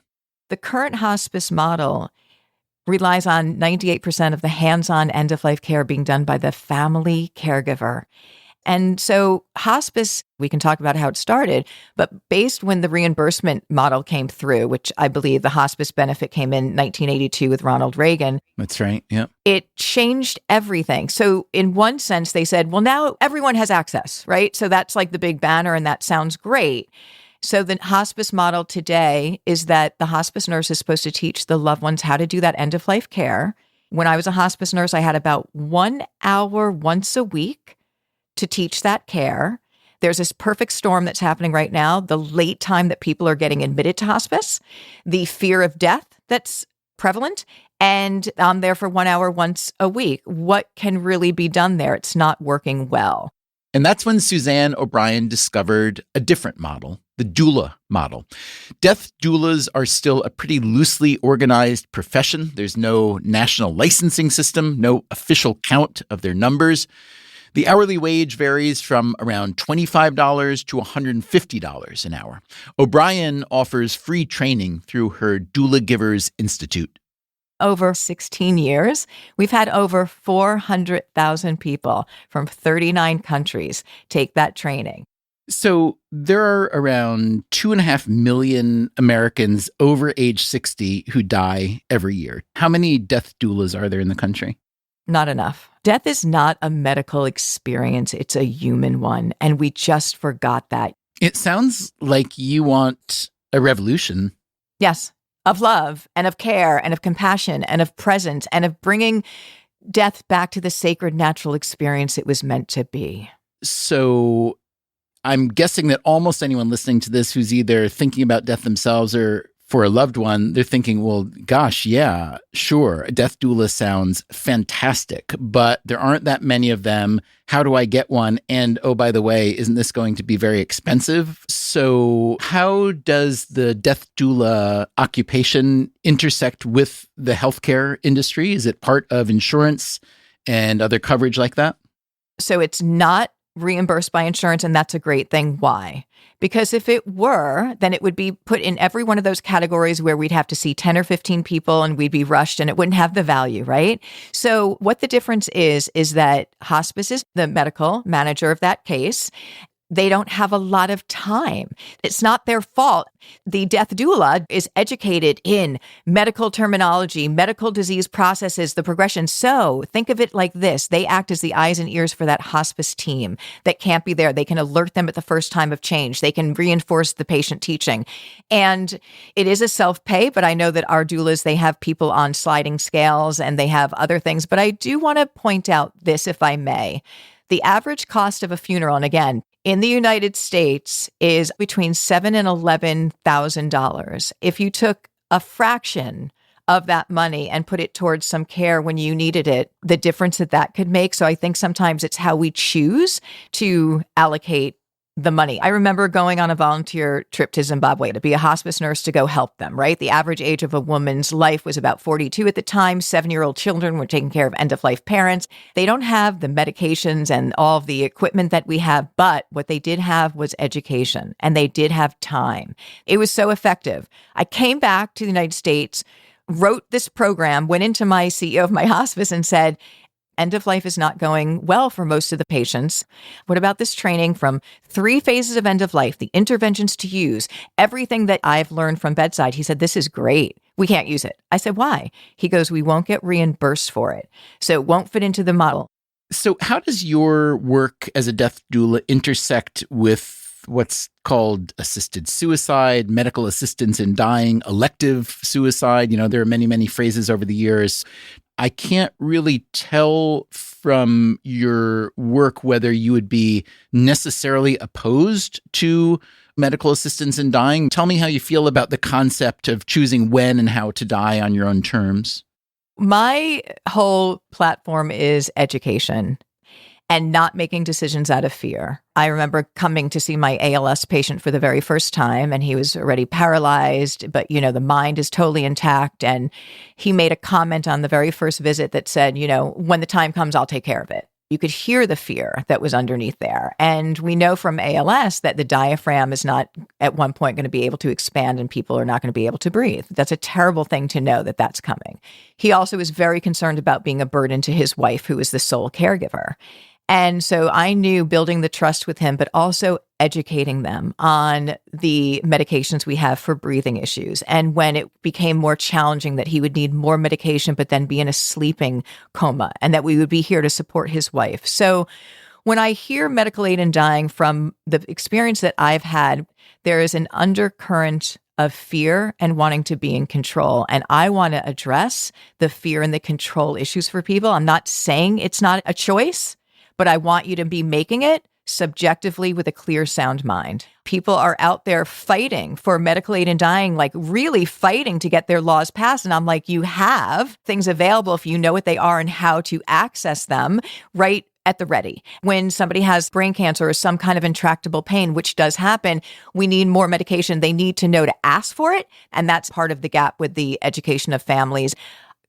[SPEAKER 3] The current hospice model relies on 98% of the hands-on end-of-life care being done by the family caregiver. And so hospice, we can talk about how it started, but based when the reimbursement model came through, which I believe the hospice benefit came in 1982 with Ronald Reagan.
[SPEAKER 1] That's right. Yeah.
[SPEAKER 3] It changed everything. So in one sense, they said, well, now everyone has access, right? So that's like the big banner, and that sounds great. So the hospice model today is that the hospice nurse is supposed to teach the loved ones how to do that end-of-life care. When I was a hospice nurse, I had about 1 hour once a week to teach that care. There's this perfect storm that's happening right now, the late time that people are getting admitted to hospice, the fear of death that's prevalent, and I'm there for 1 hour once a week. What can really be done there? It's not working well.
[SPEAKER 1] And that's when Suzanne O'Brien discovered a different model, the doula model. Death doulas are still a pretty loosely organized profession. There's no national licensing system, no official count of their numbers. The hourly wage varies from around $25 to $150 an hour. O'Brien offers free training through her Doula Givers Institute.
[SPEAKER 3] Over 16 years, we've had over 400,000 people from 39 countries take that training.
[SPEAKER 1] So there are around 2.5 million Americans over age 60 who die every year. How many death doulas are there in the country?
[SPEAKER 3] Not enough. Death is not a medical experience. It's a human one. And we just forgot that.
[SPEAKER 1] It sounds like you want a revolution.
[SPEAKER 3] Yes, of love and of care and of compassion and of presence and of bringing death back to the sacred natural experience it was meant to be.
[SPEAKER 1] So I'm guessing that almost anyone listening to this who's either thinking about death themselves or for a loved one, they're thinking, well, gosh, yeah, sure. A death doula sounds fantastic, but there aren't that many of them. How do I get one? And oh, by the way, isn't this going to be very expensive? So how does the death doula occupation intersect with the healthcare industry? Is it part of insurance and other coverage like that?
[SPEAKER 3] So it's not reimbursed by insurance, and that's a great thing. Why? Because if it were, then it would be put in every one of those categories where we'd have to see 10 or 15 people and we'd be rushed and it wouldn't have the value, right? So what the difference is that hospice is the medical manager of that case. They don't have a lot of time. It's not their fault. The death doula is educated in medical terminology, medical disease processes, the progression. So think of it like this. They act as the eyes and ears for that hospice team that can't be there. They can alert them at the first time of change. They can reinforce the patient teaching. And it is a self-pay, but I know that our doulas, they have people on sliding scales and they have other things. But I do want to point out this, if I may. The average cost of a funeral, and again, in the United States, is between $7,000 and $11,000. If you took a fraction of that money and put it towards some care when you needed it, the difference that could make. So I think sometimes it's how we choose to allocate the money. I remember going on a volunteer trip to Zimbabwe to be a hospice nurse to go help them, right? The average age of a woman's life was about 42 at the time. 7-year-old children were taking care of end-of-life parents. They don't have the medications and all of the equipment that we have, but what they did have was education, and they did have time. It was so effective. I came back to the United States, wrote this program, went into my CEO of my hospice and said, end of life is not going well for most of the patients. What about this training from 3 phases of end of life, the interventions to use, everything that I've learned from bedside? He said, this is great. We can't use it. I said, why? He goes, we won't get reimbursed for it. So it won't fit into the model.
[SPEAKER 1] So how does your work as a death doula intersect with what's called assisted suicide, medical assistance in dying, elective suicide? There are many, many phrases over the years. I can't really tell from your work whether you would be necessarily opposed to medical assistance in dying. Tell me how you feel about the concept of choosing when and how to die on your own terms.
[SPEAKER 3] My whole platform is education and not making decisions out of fear. I remember coming to see my ALS patient for the very first time, and he was already paralyzed, but, the mind is totally intact. And he made a comment on the very first visit that said, when the time comes, I'll take care of it. You could hear the fear that was underneath there. And we know from ALS that the diaphragm is not at one point going to be able to expand and people are not going to be able to breathe. That's a terrible thing to know that that's coming. He also was very concerned about being a burden to his wife, who was the sole caregiver. And so I knew building the trust with him, but also educating them on the medications we have for breathing issues. And when it became more challenging that he would need more medication, but then be in a sleeping coma, and that we would be here to support his wife. So when I hear medical aid in dying from the experience that I've had, there is an undercurrent of fear and wanting to be in control. And I want to address the fear and the control issues for people. I'm not saying it's not a choice, but I want you to be making it subjectively with a clear, sound mind. People are out there fighting for medical aid in dying, like really fighting to get their laws passed. And I'm like, you have things available if you know what they are and how to access them right at the ready. When somebody has brain cancer or some kind of intractable pain, which does happen, we need more medication. They need to know to ask for it. And that's part of the gap with the education of families.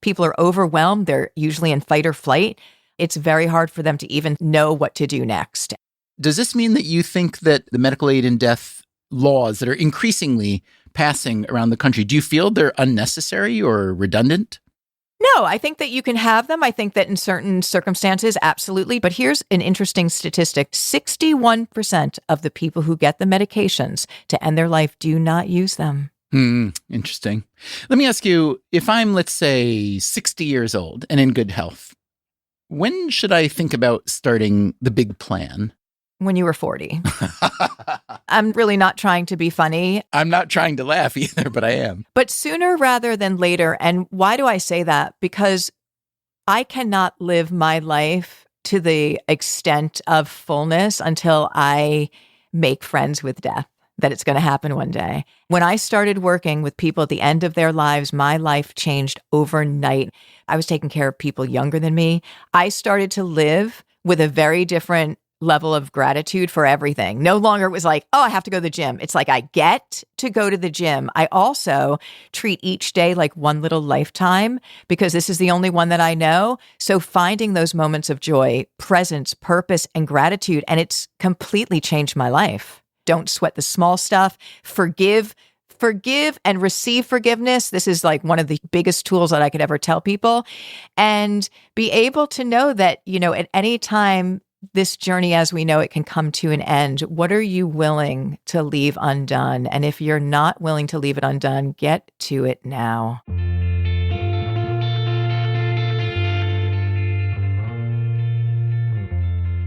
[SPEAKER 3] People are overwhelmed. They're usually in fight or flight. It's very hard for them to even know what to do next.
[SPEAKER 1] Does this mean that you think that the medical aid in death laws that are increasingly passing around the country, do you feel they're unnecessary or redundant?
[SPEAKER 3] No, I think that you can have them. I think that in certain circumstances, absolutely. But here's an interesting statistic. 61% of the people who get the medications to end their life do not use them.
[SPEAKER 1] Interesting. Let me ask you, if I'm, let's say, 60 years old and in good health, when should I think about starting the big plan?
[SPEAKER 3] When you were 40. I'm really not trying to be funny.
[SPEAKER 1] I'm not trying to laugh either, but I am.
[SPEAKER 3] But sooner rather than later. And why do I say that? Because I cannot live my life to the extent of fullness until I make friends with death, that it's going to happen one day. When I started working with people at the end of their lives, my life changed overnight. I was taking care of people younger than me. I started to live with a very different level of gratitude for everything. No longer it was like, oh, I have to go to the gym. It's like, I get to go to the gym. I also treat each day like one little lifetime because this is the only one that I know. So finding those moments of joy, presence, purpose, and gratitude, and it's completely changed my life. Don't sweat the small stuff. Forgive and receive forgiveness. This is like one of the biggest tools that I could ever tell people. And be able to know that, at any time, this journey as we know it can come to an end. What are you willing to leave undone? And if you're not willing to leave it undone, get to it now.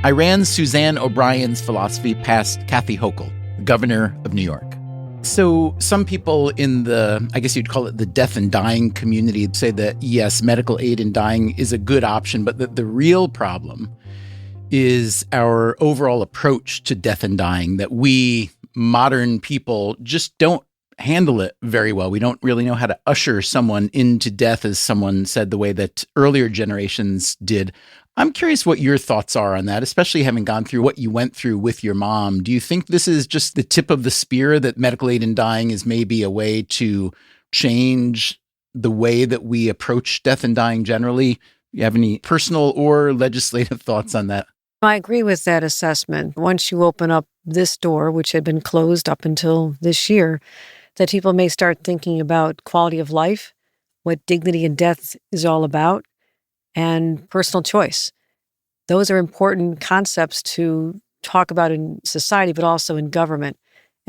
[SPEAKER 1] I ran Suzanne O'Brien's philosophy past Kathy Hochul, the governor of New York. So some people in the, I guess you'd call it the death and dying community, say that, yes, medical aid in dying is a good option, but that the real problem is our overall approach to death and dying, that we modern people just don't handle it very well. We don't really know how to usher someone into death, as someone said, the way that earlier generations did. I'm curious what your thoughts are on that, especially having gone through what you went through with your mom. Do you think this is just the tip of the spear, that medical aid in dying is maybe a way to change the way that we approach death and dying generally? Do you have any personal or legislative thoughts on that?
[SPEAKER 4] I agree with that assessment. Once you open up this door, which had been closed up until this year, that people may start thinking about quality of life, what dignity in death is all about, and personal choice. Those are important concepts to talk about in society, but also in government.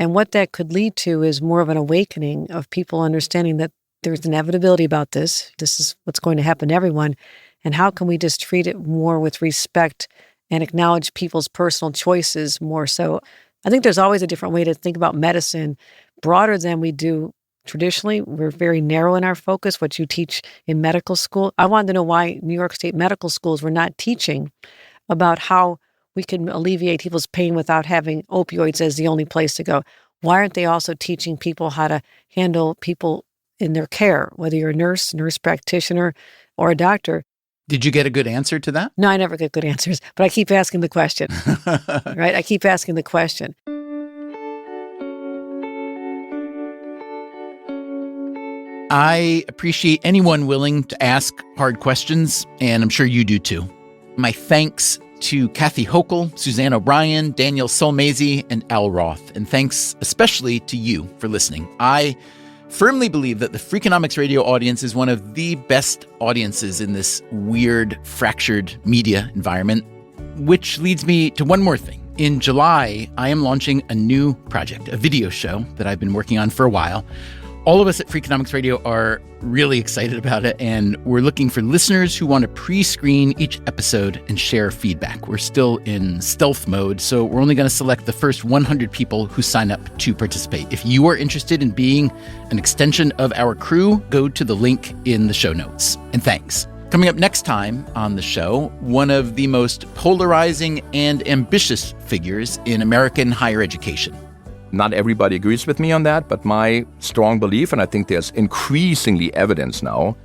[SPEAKER 4] And what that could lead to is more of an awakening of people understanding that there's inevitability about this. This is what's going to happen to everyone. And how can we just treat it more with respect and acknowledge people's personal choices more so? I think there's always a different way to think about medicine, broader than we do traditionally. We're very narrow in our focus, what you teach in medical school. I wanted to know why New York State medical schools were not teaching about how we can alleviate people's pain without having opioids as the only place to go. Why aren't they also teaching people how to handle people in their care, whether you're a nurse practitioner, or a doctor?
[SPEAKER 1] Did you get a good answer to that?
[SPEAKER 4] No, I never get good answers, but I keep asking the question, right? I keep asking the question.
[SPEAKER 1] I appreciate anyone willing to ask hard questions, and I'm sure you do too. My thanks to Kathy Hochul, Suzanne O'Brien, Daniel Solmazy, and Al Roth. And thanks especially to you for listening. I firmly believe that the Freakonomics Radio audience is one of the best audiences in this weird, fractured media environment, which leads me to one more thing. In July, I am launching a new project, a video show that I've been working on for a while. All of us at Freakonomics Radio are really excited about it, and we're looking for listeners who want to pre-screen each episode and share feedback. We're still in stealth mode, so we're only going to select the first 100 people who sign up to participate. If you are interested in being an extension of our crew, go to the link in the show notes. And thanks. Coming up next time on the show, one of the most polarizing and ambitious figures in American higher education.
[SPEAKER 7] Not everybody agrees with me on that, but my strong belief, and I think there's increasingly evidence now,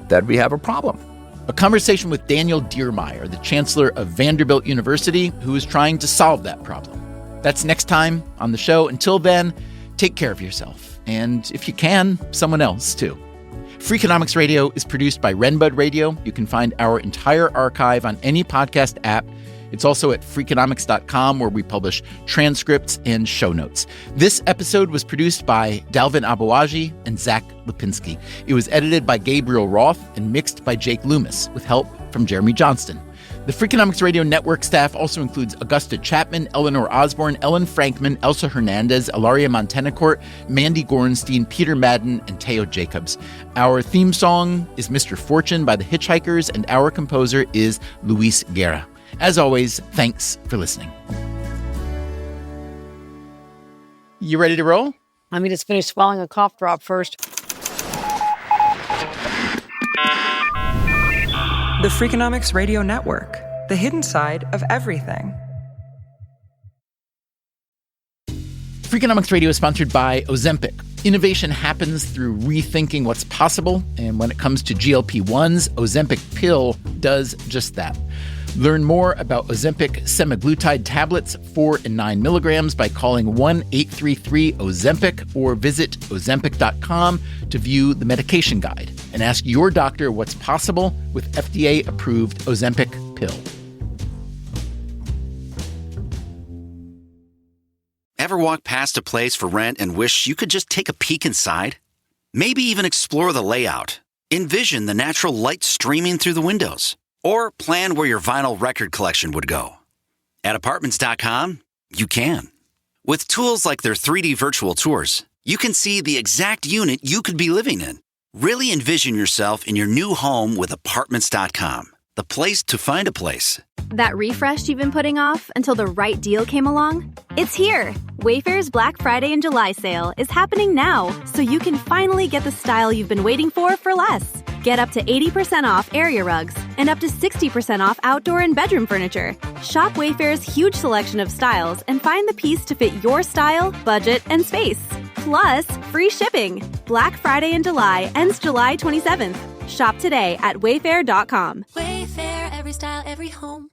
[SPEAKER 7] that we have a problem.
[SPEAKER 1] A conversation with Daniel Diermeier, the chancellor of Vanderbilt University, who is trying to solve that problem. That's next time on the show. Until then, take care of yourself. And if you can, someone else too. Freakonomics Radio is produced by Renbud Radio. You can find our entire archive on any podcast app. It's also at Freakonomics.com, where we publish transcripts and show notes. This episode was produced by Dalvin Abuaji and Zach Lipinski. It was edited by Gabriel Roth and mixed by Jake Loomis, with help from Jeremy Johnston. The Freakonomics Radio Network staff also includes Augusta Chapman, Eleanor Osborne, Ellen Frankman, Elsa Hernandez, Ilaria Montenacourt, Mandy Gorenstein, Peter Madden, and Teo Jacobs. Our theme song is Mr. Fortune by the Hitchhikers, and our composer is Luis Guerra. As always, thanks for listening. You ready to roll?
[SPEAKER 4] Let me just finish swallowing a cough drop first.
[SPEAKER 6] The Freakonomics Radio Network, the hidden side of everything.
[SPEAKER 1] Freakonomics Radio is sponsored by Ozempic. Innovation happens through rethinking what's possible, and when it comes to GLP-1s, Ozempic pill does just that. Learn more about Ozempic semaglutide tablets, 4 and 9 milligrams, by calling 1-833-OZEMPIC or visit Ozempic.com to view the medication guide and ask your doctor what's possible with FDA-approved Ozempic pill.
[SPEAKER 8] Ever walk past a place for rent and wish you could just take a peek inside? Maybe even explore the layout. Envision the natural light streaming through the windows. Or plan where your vinyl record collection would go. At Apartments.com, you can. With tools like their 3D virtual tours, you can see the exact unit you could be living in. Really envision yourself in your new home with Apartments.com, the place to find a place.
[SPEAKER 9] That refresh you've been putting off until the right deal came along? It's here! Wayfair's Black Friday and July sale is happening now, so you can finally get the style you've been waiting for less. Get up to 80% off area rugs and up to 60% off outdoor and bedroom furniture. Shop Wayfair's huge selection of styles and find the piece to fit your style, budget, and space. Plus, free shipping. Black Friday in July ends July 27th. Shop today at Wayfair.com.
[SPEAKER 10] Wayfair, every style, every home.